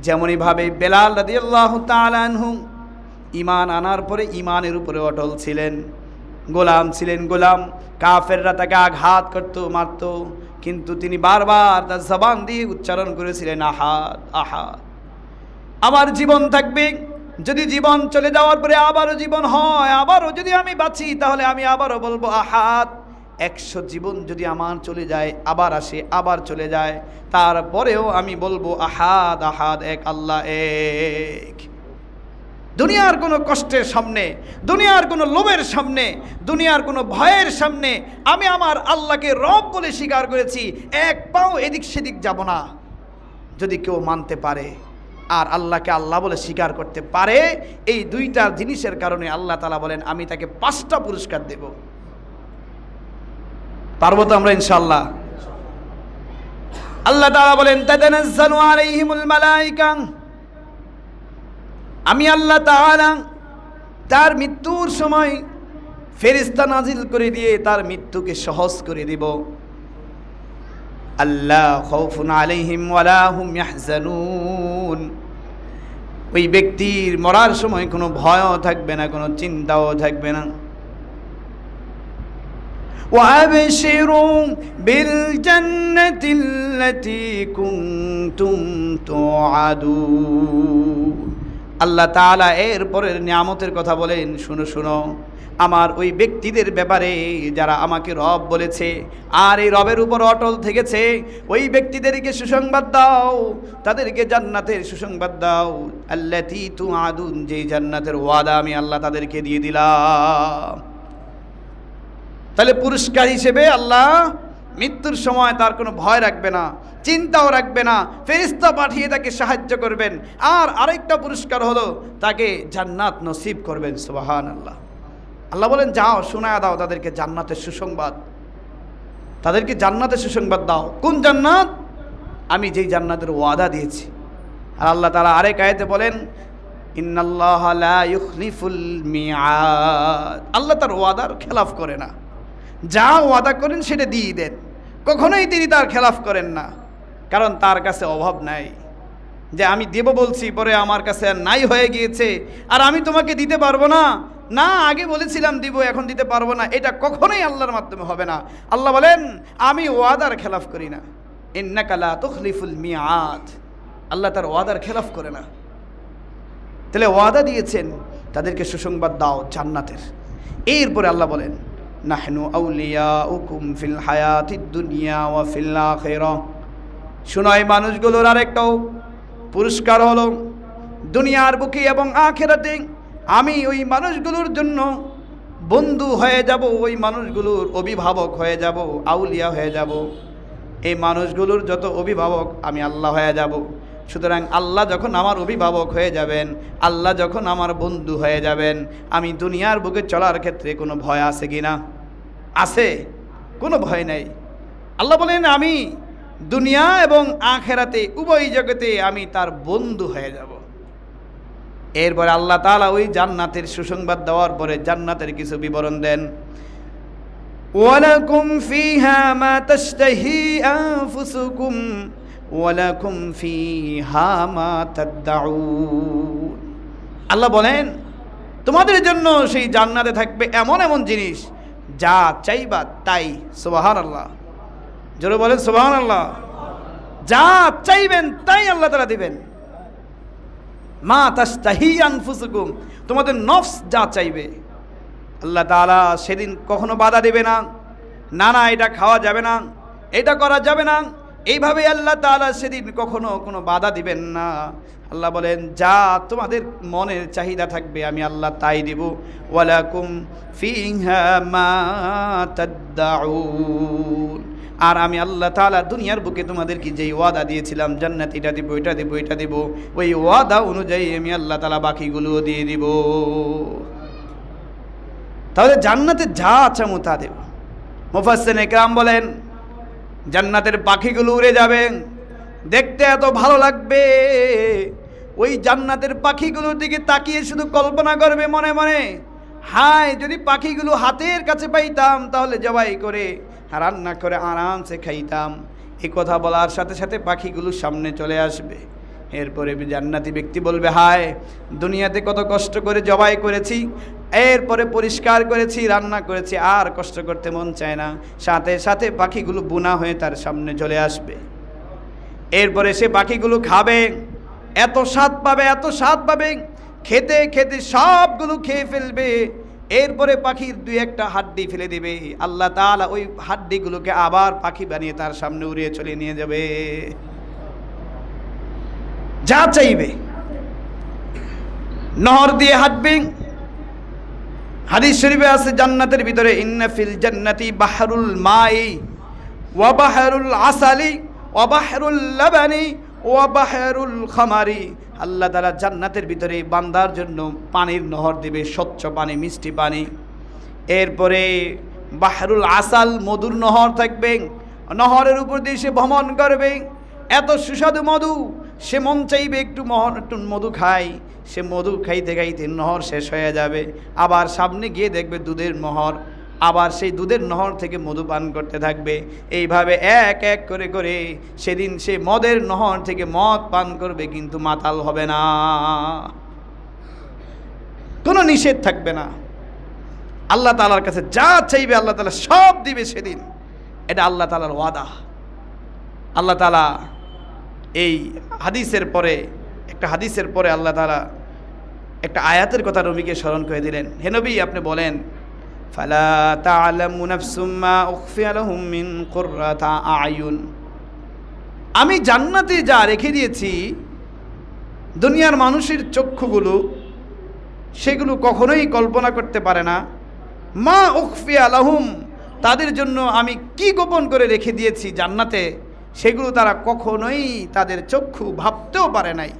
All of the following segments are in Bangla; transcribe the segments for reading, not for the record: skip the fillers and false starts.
যেমনই ভাবে বেলাল রাদিয়াল্লাহু তাআলা আনহু ঈমান আনার পরে ঈমানের উপরে অটল ছিলেন, গোলাম ছিলেন, গোলাম। কাফেররা তাকে আঘাত করত, মারত, কিন্তু তিনি বারবার তার জবান দিয়ে উচ্চারণ করেছিলেন আহাদ আহাদ। আমার জীবন থাকবে, যদি জীবন চলে যাওয়ার পরে আবারও জীবন হয়, আবারও যদি আমি বাঁচি, তাহলে আমি আবারও বলবো আহাদ। 100 জীবন যদি আমার চলে যায়, আবার আসে, আবার চলে যায়, তারপরেও আমি বলবো আহাদ আহাদ, এক আল্লাহ এক। দুনিয়ার কোনো কষ্টের সামনে, দুনিয়ার কোনো লোভের সামনে, দুনিয়ার কোনো ভয়ের সামনে আমি আমার আল্লাহকে রব বলে স্বীকার করেছি, এক পাও এদিক সেদিক যাব না। যদি কেউ মানতে পারে আর আল্লাহকে আল্লাহ বলে স্বীকার করতে পারে, এই দুইটা জিনিসের কারণে আল্লাহ তাআলা বলেন আমি তাকে 5টা পুরস্কার দেব। পারবো তো আমরা ইনশাআল্লাহ? আল্লাহ তাআলা বলেন তাতানাজ্জালু আলাইহিমুল মালায়েকা, আমি আল্লাহ তাআলা তার মৃত্যুর সময় ফেরেশতা নাজিল করে দিয়ে তার মৃত্যুকে সহজ করে দিব। আল্লাহ খাউফুন আলাইহিম ওয়ালা হুম ইয়াহজানুন, ওই ব্যক্তির মরার সময় কোনো ভয়ও থাকবে না, কোনো চিন্তাও থাকবে না। ওয়াবশিরু বিল জান্নাতিল্লাতী কুনতুম তুআদুন। আল্লাহ তাআলা এর পরের নিয়ামতের কথা বলেন, শুনো শুনো আমার ওই ব্যক্তিদের ব্যাপারে যারা আমাকে রব বলেছে আর এই রবের উপর অটল থেকেছে, ওই ব্যক্তিদেরকে সুসংবাদ দাও, তাদেরকে জান্নাতের সুসংবাদ দাও। আল্লাতী তুআদুন, যেই জান্নাতের ওয়াদা আমি আল্লাহ তাদেরকে দিয়ে দিলাম। তাহলে পুরস্কার হিসেবে আল্লাহ মৃত্যুর সময় তার কোনো ভয় রাখবে না, চিন্তাও রাখবে না, ফেরেশতা পাঠিয়ে তাকে সাহায্য করবেন। আর আরেকটা পুরস্কার হলো তাকে জান্নাত নসিব করবেন। সুবহানাল্লাহ। আল্লাহ বলেন যাও শোনায়া দাও তাদেরকে জান্নাতের সুসংবাদ, তাদেরকে জান্নাতের সুসংবাদ দাও। কোন জান্নাত? আমি যেই জান্নাতের ওয়াদা দিয়েছি। আর আল্লাহ তাআলা আরেক আয়াতে বলেন ইন্নাল্লাহা লা ইউখলিফুল মিআদ, আল্লাহ তার ওয়াদার খেলাফ করে না, যা ওয়াদা করেন সেটা দিয়ে দেন, কখনোই তিনি তার খেলাফ করেন না। কারণ তার কাছে অভাব নাই যে আমি দেব বলছি পরে আমার কাছে আর নাই হয়ে গিয়েছে আর আমি তোমাকে দিতে পারবো না, না আগে বলেছিলাম দিব এখন দিতে পারবো না, এটা কখনোই আল্লাহর মাধ্যমে হবে না। আল্লাহ বলেন আমি ওয়াদার খেলাফ করি না। ইন্নাকা লা তুখলিফুল মিআদ, আল্লাহ তার ওয়াদার খেলাফ করে না। তাহলে ওয়াদা দিয়েছেন তাদেরকে সুসংবাদ দাও জান্নাতের। এরপরে আল্লাহ বলেন নাহনু আউলিয়াউকুম ফিল হায়াতিদ দুনিয়া ওয়া ফিল আখিরাহ। শোনাই মানুষগুলোর আরেকটাও পুরস্কার হলো দুনিয়ার বুকে এবং আখিরাতে আমি ওই মানুষগুলোর জন্য বন্ধু হয়ে যাব, ওই মানুষগুলোর অভিভাবক হয়ে যাব, আউলিয়া হয়ে যাব। এই মানুষগুলোর যত অভিভাবক আমি আল্লাহ হয়ে যাব। সুতরাং আল্লাহ যখন আমার অভিভাবক হয়ে যাবেন, আল্লাহ যখন আমার বন্ধু হয়ে যাবেন, আমি দুনিয়ার বুকে চলার ক্ষেত্রে কোনো ভয় আছে কি না? আছে, কোনো ভয় নাই। আল্লাহ বলেন আমি দুনিয়া এবং আখিরাতে উভয় জগতে আমি তার বন্ধু হয়ে যাব। এরপরে আল্লাহ তাআলা ওই জান্নাতের সুসংবাদ দেওয়ার পরে জান্নাতের কিছু বিবরণ দেন। ওয়ালাকুম ফিহা মা তাশতাহি আনফুসুকুম ওয়ালাকুম ফিহা মা তাদউন। আল্লাহ বলেন তোমাদের জন্য সেই জান্নাতে থাকবে এমন এমন জিনিস যা চাইবা তাই। সুবহানাল্লাহ, জোরে বলেন সুবহানাল্লাহ। যা চাইবেন তাই আল্লাহ তাআলা দিবেন। মা তাশতাহি আনফুসুকুম, তোমাদের নফস যা চাইবে আল্লাহ তাআলা সেদিন কখনো বাধা দেবে না, না না এটা খাওয়া যাবে না, এটা করা যাবে না, এইভাবে আল্লাহ তাআলা সেদিন কখনো কোনো বাধা দিবেন না। আল্লাহ বলেন যা তোমাদের মনের চাহিদা থাকবে আমি আল্লাহ তাই দেব। ওয়ালাকুম ফিহা মা তাদউন, আর আমি আল্লাহ তাআলা দুনিয়ার বুকে তোমাদেরকে যেই ওয়াদা দিয়েছিলাম জান্নাত এটা দিব এটা দিব এটা দিব, ওই ওয়াদা অনুযায়ী আমি আল্লাহ তাআলা বাকিগুলোও দিয়ে দিব। তাহলে জান্নাতে যা চামু তা দেব। মুফাসসিরিন ইকরাম বলেন জান্নাতের পাখিগুলো উড়ে যাবে, দেখতে এত ভালো লাগবে, ওই জান্নাতের পাখিগুলোর দিকে তাকিয়ে শুধু কল্পনা করবে মনে মনে, হায় যদি পাখিগুলো হাতের কাছে পাইতাম তাহলে জবাই করে রান্না করে আরামসে খাইতাম। এই কথা বলার সাথে সাথে পাখিগুলো সামনে চলে আসবে। এরপরে জান্নাতি ব্যক্তি বলবে, হায় দুনিয়াতে কত কষ্ট করে জবাই করেছি, এরপরে পরিষ্কার করেছি, রান্না করেছি, আর কষ্ট করতে মন চায় না। সাথে সাথে পাখিগুলো বুনা হয়ে তার সামনে চলে আসবে। এরপরে সে পাখিগুলো খাবে, এত স্বাদ পাবে, এত স্বাদ পাবে, খেতে খেতে সবগুলো খেয়ে ফেলবে। এরপরে পাখির দুই একটা হাড্ডি ফেলে দিবে, আল্লাহ তাআলা ওই হাড্ডিগুলোকে আবার পাখি বানিয়ে তার সামনে উড়িয়ে চলে নিয়ে যাবে। যা চাইবে নহর দিয়ে হাঁটবে। হাদিস শরীফে আছে জান্নাতের ভিতরে ইন্না ফিল জান্নাতি বাহরুল মাই ওয়া বাহরুল আসালি ওয়া বাহরুল লাবানি ওয়া বাহরুল খামারি। আল্লাহ তাআলা জান্নাতের ভিতরে বান্দার জন্য পানির নহর দিবে, স্বচ্ছ পানি, মিষ্টি পানি। এরপরে বাহরুল আসাল, মধুর নহর থাকবে, নহরের উপর দিয়ে সে ভ্রমণ করবে, এত সুস্বাদু মধু, সে মন চাইবে একটু মধু খায়, সে মধু খাইতে খাইতে নহর শেষ হয়ে যাবে, আবার সামনে গিয়ে দেখবে দুধের নহর, আবার সেই দুধের নহর থেকে মধু পান করতে থাকবে। এইভাবে এক এক করে করে সেদিন সে মদের নহর থেকে মদ পান করবে, কিন্তু মাতাল হবে না, কোনো নিষেধ থাকবে না। আল্লাহ তাআলার কাছে যা চাইবে আল্লাহ তাআলা সব দিবে সেদিন। এটা আল্লাহ তাআলার ওয়াদা। আল্লাহ তাআলা এই হাদিসের পরে আল্লাহ তাআলা একটা আয়াতের কথা নবীকে স্মরণ করে দিলেন। হে নবী, আপনি বলেন, ফালা তা'লামু নাফসুম মা উখফিয়া লাহুম মিন কুররাতি আ'য়ুন। আমি জান্নাতে যা রেখে দিয়েছি, দুনিয়ার মানুষের চক্ষুগুলো সেগুলো কখনোই কল্পনা করতে পারে না। মা উখফিয়া লাহুম, তাদের জন্য আমি কি গোপন করে রেখে দিয়েছি জান্নাতে, সেগুলো তারা কখনোই তাদের চক্ষু ভাবতেও পারে নাই।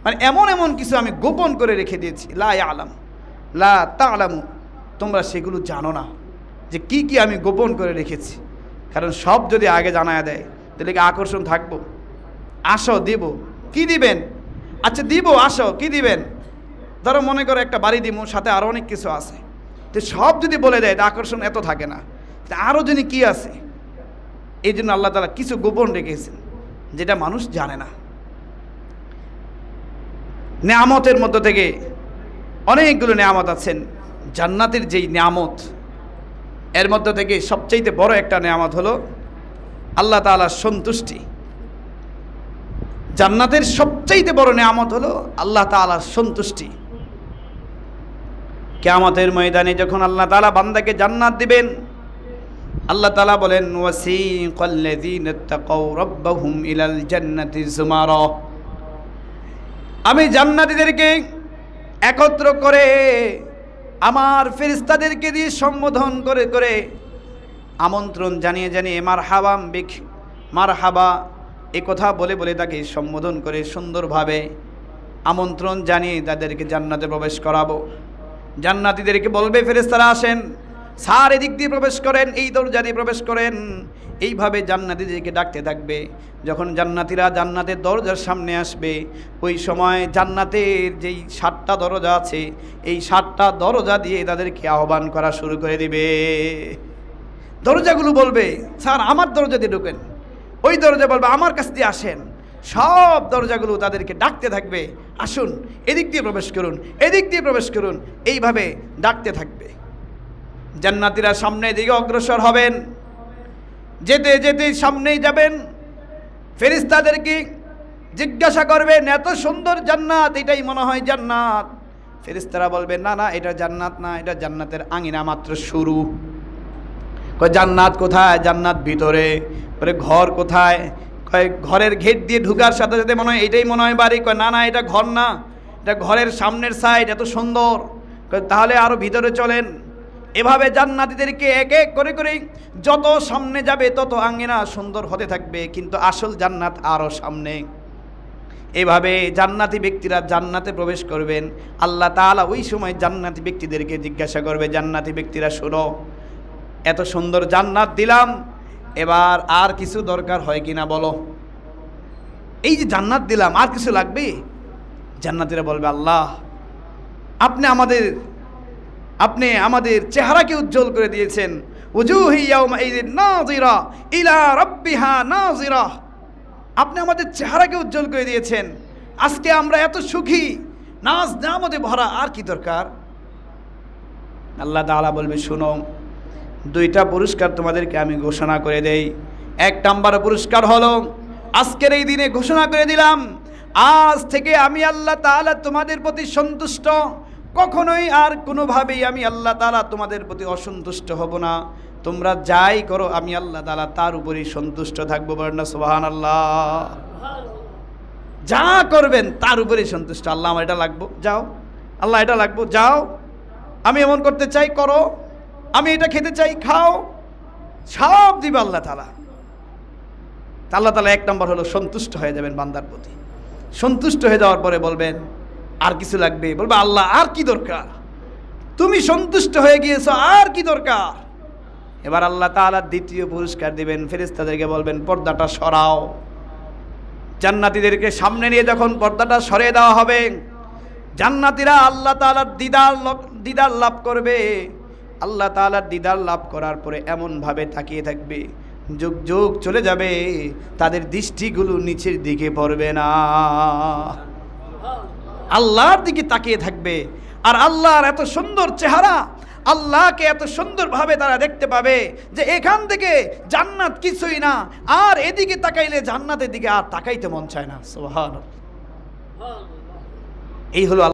মানে এমন এমন কিছু আমি গোপন করে রেখে দিয়েছি। লা ইয়ালাম লা তা'লামু, তোমরা সেগুলো জানো না যে কি কি আমি গোপন করে রেখেছি। কারণ সব যদি আগে জানায় দেয় তাহলে কি আকর্ষণ থাকবো? আসো দিব, কি দিবেন? আচ্ছা দিব, আসো কি দিবেন? ধরো মনে করো একটা বাড়ি দিব, সাথে আরও অনেক কিছু আছে, তো সব যদি বলে দেয় তা আকর্ষণ এত থাকে না, আরও যদি কি আছে। এই জন্য আল্লাহ তাআলা কিছু গোপন রেখেছেন যেটা মানুষ জানে না। নেয়ামতের মধ্য থেকে অনেকগুলো নেয়ামত আছেন। জান্নাতের যেই নেয়ামত, এর মধ্য থেকে সবচেয়ে বড় একটা নেয়ামত হলো আল্লাহ তাআলার সন্তুষ্টি। জান্নাতের সবচেয়ে বড় নেয়ামত হলো আল্লাহ তাআলার সন্তুষ্টি। কিয়ামতের ময়দানে যখন আল্লাহ তাআলা বান্দাকে জান্নাত দিবেন, আল্লাহ তাআলা বলেন, ওয়াসিকাল্লাযীনা তাকাউ রাব্বাহুম ইলাল জান্নাতি যুমারা। আমি জান্নাতীদেরকে একত্র করে আমার ফেরেশতাদেরকে দিয়ে সম্বোধন করে করে আমন্ত্রণ জানিয়ে জানিয়ে মারহাবাম বিক, মারহাবা এই কথা বলে বলে তাকে সম্বোধন করে সুন্দরভাবে আমন্ত্রণ জানিয়ে তাদেরকে জান্নাতে প্রবেশ করাবো। জান্নাতীদেরকে বলবে, ফেরেশতারা আসেন, স্যার এদিক দিয়ে প্রবেশ করেন, এই দরজা দিয়ে প্রবেশ করেন। এইভাবে জান্নাতীদেরকে ডাকতে থাকবে। যখন জান্নাতীরা জান্নাতের দরজার সামনে আসবে, ওই সময় জান্নাতের যেই 7টা দরজা আছে, এই 7টা দরজা দিয়ে তাদেরকে আহ্বান করা শুরু করে দিবে। দরজাগুলো বলবে, স্যার আমার দরজা দিয়ে ঢোকেন, ওই দরজা বলবে আমার কাছ দিয়ে আসেন। সব দরজাগুলো তাদেরকে ডাকতে থাকবে, আসুন এদিক দিয়ে প্রবেশ করুন, এদিক দিয়ে প্রবেশ করুন, এইভাবে ডাকতে থাকবে। জান্নাতীরা সামনের দিকে অগ্রসর হবেন, যেতে যেতে সামনেই যাবেন। ফেরেশতাদেরকে জিজ্ঞাসা করবেন, এত সুন্দর জান্নাত, এটাই মনে হয় জান্নাত? ফেরেশতারা বলবেন, না না, এটা জান্নাত না, এটা জান্নাতের আঙিনা মাত্র শুরু। কয় জান্নাত কোথায়? জান্নাত ভিতরে। পরে ঘর কোথায়? কয় ঘরের গেট দিয়ে ঢুকার সাথে সাথে মনে হয় এটাই মনে হয় বাড়ি। কয় না না, এটা ঘর না, এটা ঘরের সামনের সাইড, এত সুন্দর। কয় তাহলে আরো ভিতরে চলেন। এভাবে জান্নাতীদেরকে এক এক করে করে যত সামনে যাবে তত আঙ্গিনা সুন্দর হতে থাকবে, কিন্তু আসল জান্নাত আরও সামনে। এভাবে জান্নাতি ব্যক্তিরা জান্নাতে প্রবেশ করবেন। আল্লাহ তাআলা ওই সময় জান্নাতি ব্যক্তিদেরকে জিজ্ঞাসা করবে, জান্নাতি ব্যক্তিরা শোনো, এত সুন্দর জান্নাত দিলাম, এবার আর কিছু দরকার হয় কিনা বলো। এই যে জান্নাত দিলাম, আর কিছু লাগবে? জান্নাতীরা বলবে, আল্লাহ আপনি আমাদের চেহারাকে উজ্জ্বল করে দিয়েছেন। উজুহি ইয়াউমাইযিন নাযিরা ইলা রাব্বিহা নাযিরা। আপনি আমাদের চেহারাকে উজ্জ্বল করে দিয়েছেন, আজকে আমরা এত সুখী, নাজ নেয়ামতে ভরা, আর কি দরকার? আল্লাহ তাআলা বলবে, শোনো, দুইটা পুরস্কার তোমাদেরকে আমি ঘোষণা করে দেই। এক নাম্বার পুরস্কার হলো, আজকের এই দিনে ঘোষণা করে দিলাম, আজ থেকে আমি আল্লাহ তাআলা তোমাদের প্রতি সন্তুষ্ট। কখনোই আর কোনোভাবেই আমি আল্লাহ তাআলা তোমাদের প্রতি অসন্তুষ্ট হব না। তোমরা যাই করো আমি আল্লাহ তাআলা তার উপরেই সন্তুষ্ট থাকবো। বলেন না সুবহানাল্লাহ। যা করবেন তার উপরেই সন্তুষ্ট। আল্লাহ আমার এটা লাগবো, যাও। আল্লাহ এটা লাগবো, যাও। আমি এমন করতে চাই, করো। আমি এটা খেতে চাই, খাও। সব দিবে আল্লাহ তাআলা। আল্লাহ তাআলা এক নম্বর হলো সন্তুষ্ট হয়ে যাবেন বান্দার প্রতি। সন্তুষ্ট হয়ে যাওয়ার পরে বলবেন, আর কিছু লাগবে? বলবে, আল্লাহ আর কি দরকার? তুমি সন্তুষ্ট হয়ে গিয়েছো, আর কি দরকার? এবার আল্লাহ তাআলা দ্বিতীয় পুরস্কার দিবেন। ফেরেশতাদেরকে বলবেন, পর্দাটা সরাও। জান্নাতীদেরকে সামনে নিয়ে যখন পর্দাটা সরিয়ে দেওয়া হবে, জান্নাতীরা আল্লাহ তাআলার দিদার লাভ করবে। আল্লাহ তাআলার দিদার লাভ করার পরে এমনভাবে তাকিয়ে থাকবে, যুগ যুগ চলে যাবে, তাদের দৃষ্টিগুলো নিচের দিকে পড়বে না, আল্লাহর দিকে তাকিয়ে থাকবে। আর আল্লাহর এত সুন্দর চেহারা, আল্লাহকে এত সুন্দরভাবে তারা দেখতে পাবে যে এখান থেকে জান্নাত কিছুই না, আর এদিকে তাকাইলে জান্নাতের দিকে আর তাকাইতে মন চায় না। সুবহানাল্লাহ। এই হলো